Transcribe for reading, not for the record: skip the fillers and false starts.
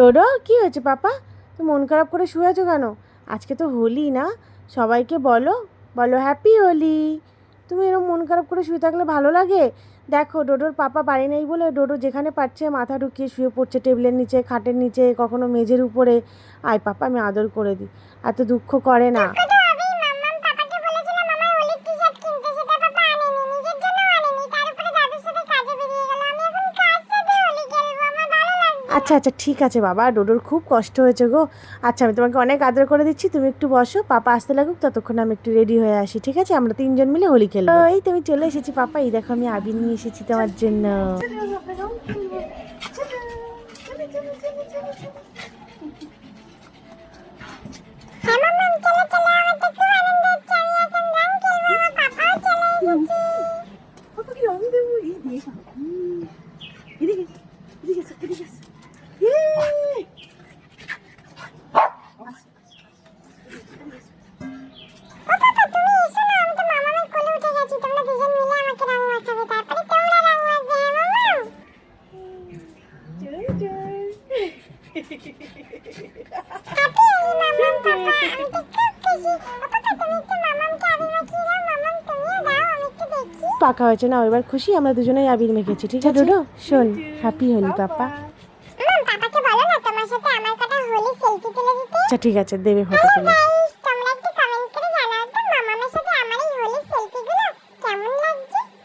ডোডো কি হয়েছে পাপা, তুমি মন খারাপ করে শুয়ে আছো কেন? আজকে তো হোলি না, সবাইকে বলো বলো হ্যাপি হোলি। তুমি এরকম মন খারাপ করে শুয়ে থাকলে ভালো লাগে? দেখো ডোডোর পাপা বাড়ি নেই বলে ডোডো যেখানে পারছে মাথা ঢুকিয়ে শুয়ে পড়ছে, টেবিলের নিচে, খাটের নিচে, কখনো মেঝের উপরে। আয় পাপা, আমি আদর করে দিই। এত দুঃখ করে না। আচ্ছা আচ্ছা ঠিক আছে বাবা, ডোডোর খুব কষ্ট হয়েছে গো। আচ্ছা আমি তোমাকে অনেক আদর করে দিচ্ছি, তুমি একটু বসো, পাপা আসতে লাগুক, ততক্ষণ আমি একটু রেডি হয়ে আসি, ঠিক আছে? আমরা তিনজন মিলে হোলি খেলবো। এই তুমি চলে এসেছি পাপা, এই দেখো আমি আবির নিয়ে এসেছি তোমার জন্য। পাকা হয়েছে না, এবার খুশি? আমরা দুজনেই আবির মেখেছি, ঠিক আছে ডোডো? শোন, হ্যাপি হোলি পাপা। পাপাকে বলো না তোমার সাথে আমার কটা হোলি সেলফি তুলে দিতে। আচ্ছা ঠিক আছে, দেবে ফটো তুলে।